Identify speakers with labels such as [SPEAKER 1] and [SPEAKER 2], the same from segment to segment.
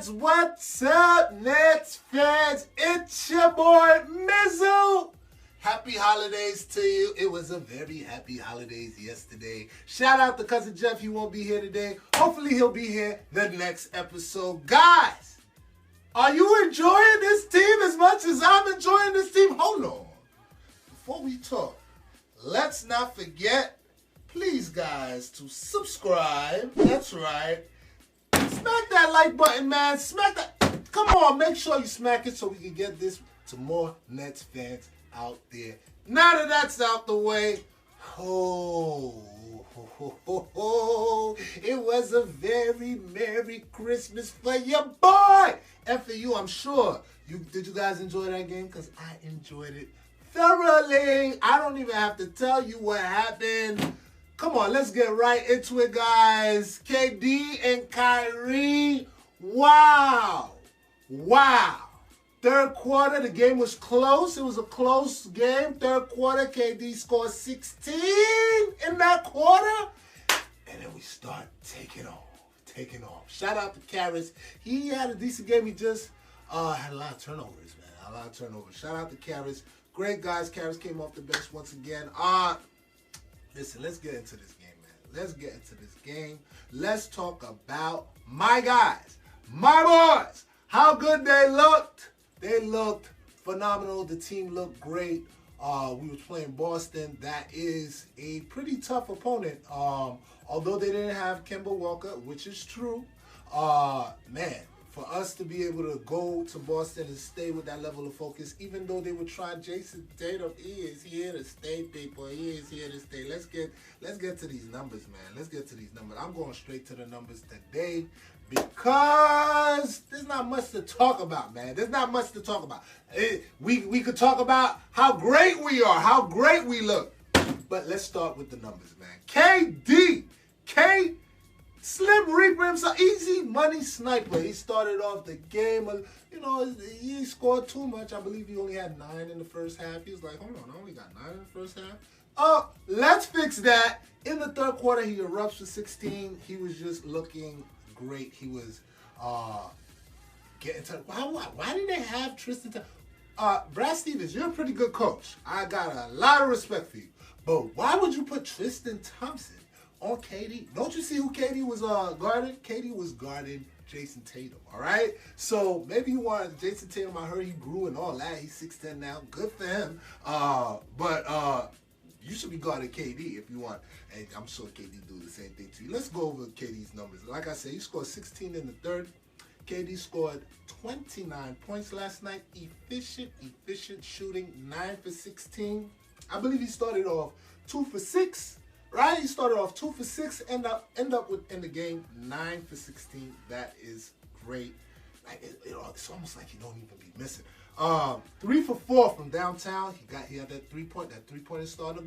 [SPEAKER 1] What's up, Nets fans? It's your boy, Mizzle. Happy holidays to you. It was a very happy holidays yesterday. Shout out to Cousin Jeff. He won't be here today. Hopefully, he'll be here the next episode. Guys, are you enjoying this team as much as I'm enjoying this team? Hold on. Before we talk, let's not forget, please, guys, to subscribe. That's right. Smack that like button, man. Smack that. Come on, make sure you smack it so we can get this to more Nets fans out there. Now that that's out the way, it was a very Merry Christmas for your boy. And for you, I'm sure. Did you guys enjoy that game? Because I enjoyed it thoroughly. I don't even have to tell you what happened. Come on, let's get right into it, guys. KD and Kyrie. Wow. Third quarter, the game was close. It was a close game. Third quarter, KD scored 16 in that quarter. And then we start taking off. Shout out to Kyries. He had a decent game. He just had a lot of turnovers, man. Shout out to Kyries. Great guys. Kyries came off the bench once again. Listen, let's get into this game, Let's talk about my guys, my boys, how good they looked. They looked phenomenal. The team looked great. We were playing Boston. That is a pretty tough opponent. Although they didn't have Kemba Walker, which is true. Man, for us to be able to go to Boston and stay with that level of focus, even though they were trying, Jason Tatum, he is here to stay, people. He is here to stay. Let's get to these numbers, man. Let's get to these numbers. I'm going straight to the numbers today because there's not much to talk about, man. There's not much to talk about. We could talk about how great we are, how great we look. But let's start with the numbers, man. KD. Slim Reaper himself, easy money sniper. He started off the game, he scored too much. I believe he only had 9 in the first half. He was like, hold on, I only got 9 in the first half? Oh, let's fix that. In the third quarter, he erupts with 16. He was just looking great. He was getting to... Why did they have Tristan... Brad Stevens, you're a pretty good coach. I got a lot of respect for you. But why would you put Tristan Thompson on KD? Don't you see who KD was guarding? KD was guarding Jason Tatum, all right? So maybe you wanted Jason Tatum. I heard he grew and all that. He's 6'10 now. Good for him. But you should be guarding KD if you want. And I'm sure KD do the same thing to you. Let's go over KD's numbers. Like I said, he scored 16 in the third. KD scored 29 points last night. Efficient shooting, 9 for 16. I believe he started off 2 for 6. Right? He started off 2 for 6, end up with in the game 9 for 16. That is great. Like it's almost like you don't even be missing. 3 for 4 from downtown. He had that 3-pointer. That 3-pointer starting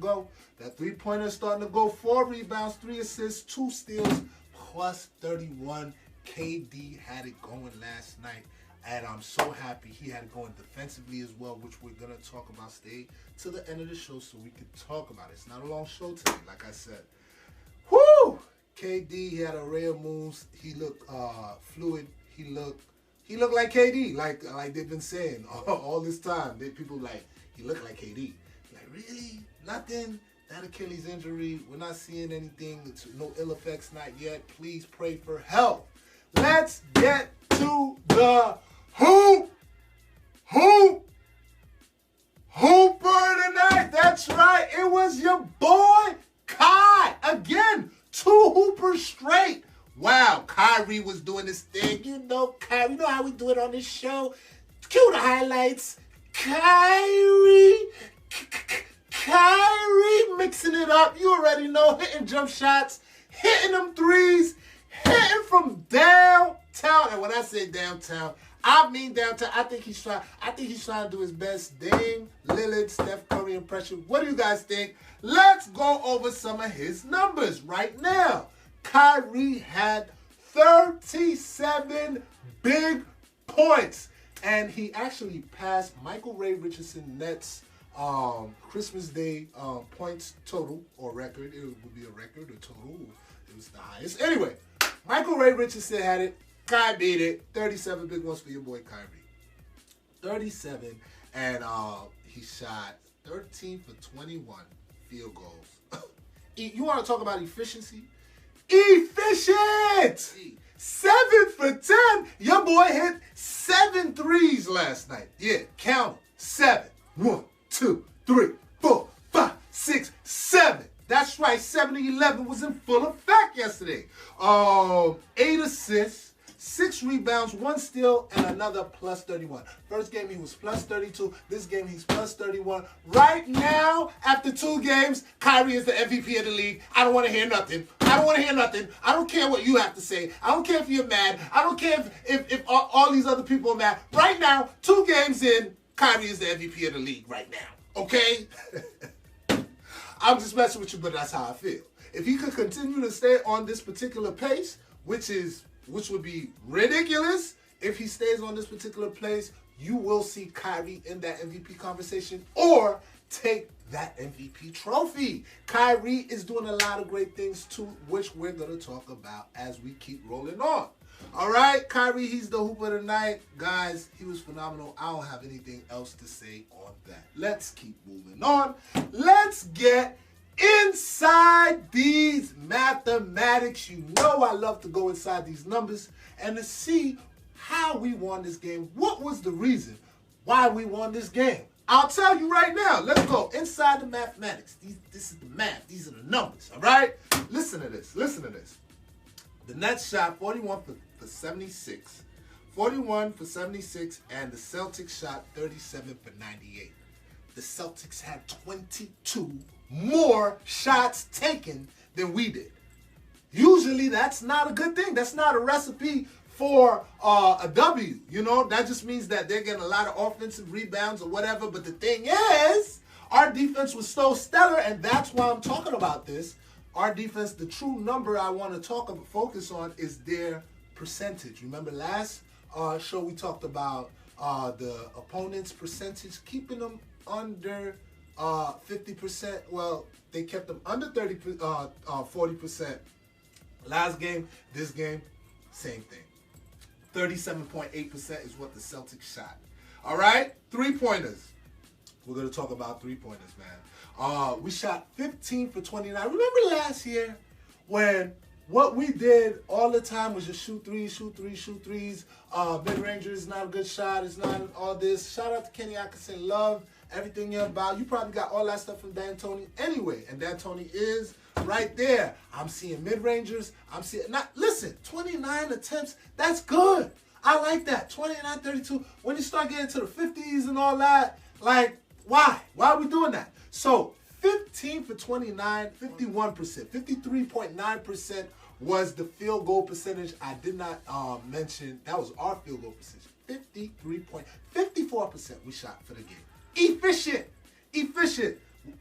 [SPEAKER 1] to go. 4 rebounds, 3 assists, 2 steals, plus 31. KD had it going last night. And I'm so happy he had it going defensively as well, which we're going to talk about. Stay to the end of the show so we can talk about it. It's not a long show today, like I said. Whoo! KD, he had an array of moves. He looked fluid. He looked like KD, like they've been saying all this time. People like, he looked like KD. Like, really? Nothing? That Achilles injury, we're not seeing anything. No ill effects, not yet. Please pray for help. Let's get to the Hooper tonight. That's right. It was your boy, Kai. Again, 2 Hoopers straight. Wow, Kyrie was doing this thing. You know how we do it on this show. Cue the highlights. Kyrie mixing it up. You already know, hitting jump shots, hitting them threes, hitting from downtown. And when I say downtown, I mean downtown. I think he's trying to do his best. Dame, Lillard, Steph Curry impression. What do you guys think? Let's go over some of his numbers right now. Kyrie had 37 big points. And he actually passed Michael Ray Richardson Nets Christmas Day points total or record. It would be a record or total. It was the highest. Anyway, Michael Ray Richardson had it. Kai beat it. 37 big ones for your boy Kyrie. 37, and he shot 13 for 21 field goals. You want to talk about efficiency? Efficient! 7 for 10. Your boy hit 7 threes last night. Yeah, count 7. 1, 2, 3, 4, 5, 6, 7. That's right, 70-11 was in full effect yesterday. 8 assists, 6 rebounds, 1 steal, and another plus 31. First game he was plus 32. This game he's plus 31. Right now, after 2 games, Kyrie is the MVP of the league. I don't want to hear nothing. I don't want to hear nothing. I don't care what you have to say. I don't care if you're mad. I don't care if all these other people are mad. Right now, 2 games in, Kyrie is the MVP of the league right now. Okay? I'm just messing with you, but that's how I feel. If he could continue to stay on this particular pace, which would be ridiculous, if he stays on this particular pace, you will see Kyrie in that MVP conversation or take that MVP trophy. Kyrie is doing a lot of great things too, which we're going to talk about as we keep rolling on. All right, Kyrie, he's the hoop of the night. Guys, he was phenomenal. I don't have anything else to say on that. Let's keep moving on. Let's get inside these mathematics. You know I love to go inside these numbers and to see how we won this game. What was the reason why we won this game? I'll tell you right now. Let's go inside the mathematics. This is the math. These are the numbers, all right? Listen to this. Listen to this. The Nets shot 41 for 76. 41 for 76, and the Celtics shot 37 for 98. The Celtics had 22 more shots taken than we did. Usually that's not a good thing. That's not a recipe for a W. You know, that just means that they're getting a lot of offensive rebounds or whatever. But the thing is, our defense was so stellar, and that's why I'm talking about this. Our defense, the true number I want to focus on is their percentage. Remember last show we talked about the opponent's percentage, keeping them under 50%. Well, they kept them under 40%. Last game, this game, same thing. 37.8% is what the Celtics shot. All right, 3-pointers. We're going to talk about 3-pointers, man. We shot 15 for 29. Remember last year when what we did all the time was just shoot threes, shoot threes, shoot threes. Mid-ranger is not a good shot. It's not all this. Shout out to Kenny Atkinson. Love everything you're about. You probably got all that stuff from D'Antoni anyway. And D'Antoni is right there. I'm seeing mid-rangers. I'm seeing, listen, 29 attempts. That's good. I like that. 29, 32. When you start getting to the 50s and all that, like, why? Why are we doing that? So 15 for 29, 51%, 53.9% was the field goal percentage. I did not mention, that was our field goal percentage. 54% we shot for the game. Efficient.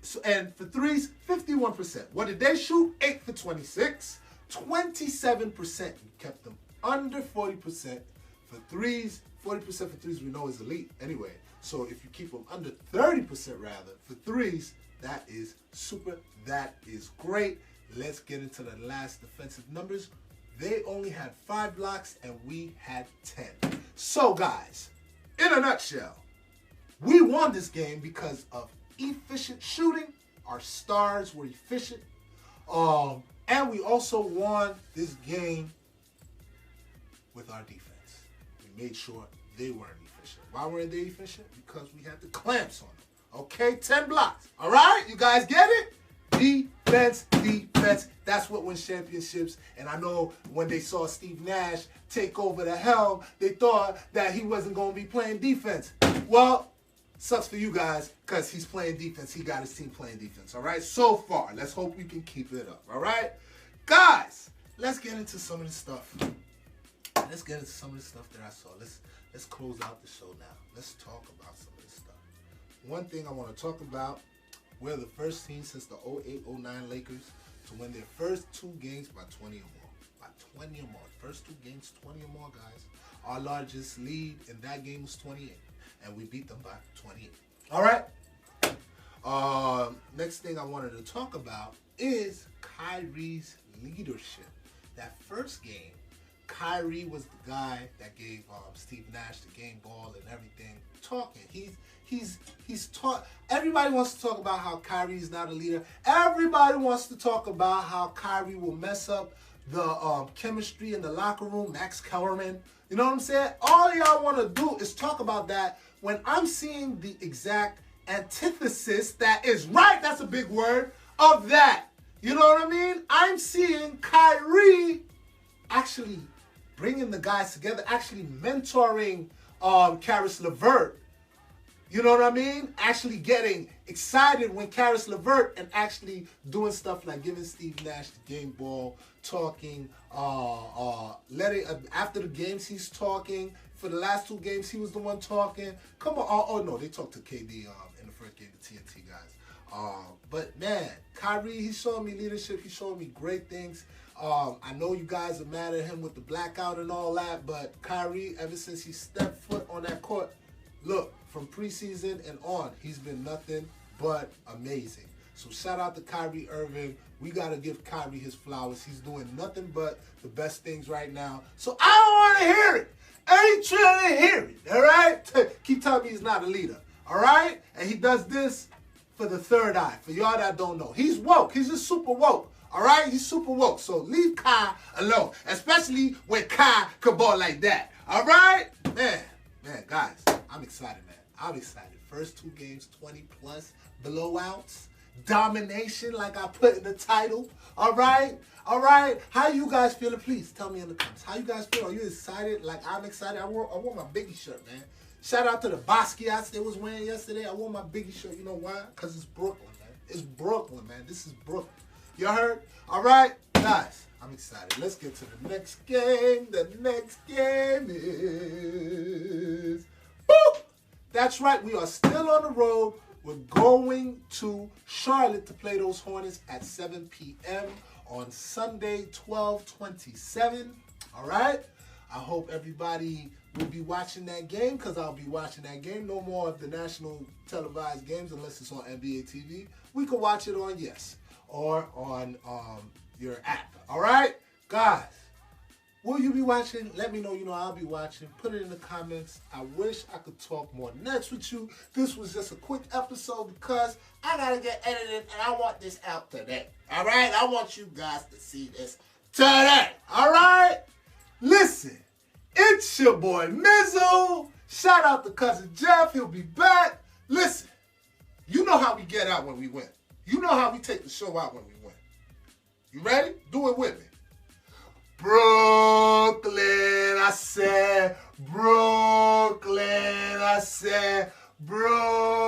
[SPEAKER 1] So, and for threes, 51%. What did they shoot? 8 for 26, 27%. We kept them under 40% for threes. 40% for threes we know is elite anyway. So if you keep them under 30% rather for threes, that is super. That is great. Let's get into the last defensive numbers. They only had 5 blocks and we had 10. So guys, in a nutshell, we won this game because of efficient shooting. Our stars were efficient. And we also won this game with our defense. We made sure they weren't efficient. Why weren't they efficient? Because we had the clamps on them. Okay, 10 blocks. All right, you guys get it? Defense, defense. That's what wins championships. And I know when they saw Steve Nash take over the helm, they thought that he wasn't going to be playing defense. Well, sucks for you guys because he's playing defense. He got his team playing defense, all right? So far, let's hope we can keep it up, all right? Guys, let's get into some of the stuff. Let's get into some of the stuff that I saw. Let's close out the show now. Let's talk about some of this stuff. One thing I want to talk about, we're the first team since the 08-09 Lakers to win their first 2 games by 20 or more. By 20 or more. First 2 games, 20 or more, guys. Our largest lead in that game was 28. And we beat them by 28. All right? Next thing I wanted to talk about is Kyrie's leadership. That first game, Kyrie was the guy that gave Steve Nash the game ball and everything. Talking, he's taught. Everybody wants to talk about how Kyrie's not a leader. Everybody wants to talk about how Kyrie will mess up the chemistry in the locker room. Max Kellerman, you know what I'm saying? All y'all want to do is talk about that when I'm seeing the exact antithesis that is right. That's a big word of that. You know what I mean? I'm seeing Kyrie actually bringing the guys together, actually mentoring Kyries LeVert. You know what I mean? Actually getting excited when Kyries LeVert and actually doing stuff like giving Steve Nash the game ball, talking, after the games he's talking. For the last 2 games, he was the one talking. Come on. Oh no, they talked to KD in the first game, the TNT guys. But man, Kyrie, he's showing me leadership. He's showing me great things. I know you guys are mad at him with the blackout and all that, but Kyrie, ever since he stepped foot on that court, look, from preseason and on, he's been nothing but amazing. So shout out to Kyrie Irving. We got to give Kyrie his flowers. He's doing nothing but the best things right now. So I don't want to hear it. I ain't trying to hear it, all right? Keep telling me he's not a leader, all right? And he does this for the third eye. For y'all that don't know, he's woke. He's just super woke. All right, he's super woke, so leave Kai alone, especially when Kai could ball like that. All right, man, guys, I'm excited, man. I'm excited. First 2 games, 20+ blowouts, domination, like I put in the title. All right. How you guys feeling? Please tell me in the comments. How you guys feel? Are you excited? Like I'm excited. I wore my Biggie shirt, man. Shout out to the Basquiat's they was wearing yesterday. I wore my Biggie shirt. You know why? Because it's Brooklyn, man. It's Brooklyn, man. This is Brooklyn. You heard? All right, guys, I'm excited. Let's get to the next game. The next game is... Boop! That's right. We are still on the road. We're going to Charlotte to play those Hornets at 7 p.m. on Sunday, 12/27. All right? I hope everybody will be watching that game because I'll be watching that game. No more of the national televised games unless it's on NBA TV. We can watch it on Yes or on your app. All right? Guys, will you be watching? Let me know. You know I'll be watching. Put it in the comments. I wish I could talk more Nets with you. This was just a quick episode because I got to get edited and I want this out today. All right? I want you guys to see this today. All right? Listen, it's your boy Mizzle. Shout out to Cousin Jeff. He'll be back. Listen, you know how we get out when we win. You know how we take the show out when we win. You ready? Do it with me. Brooklyn, I said. Brooklyn, I said. Brooklyn.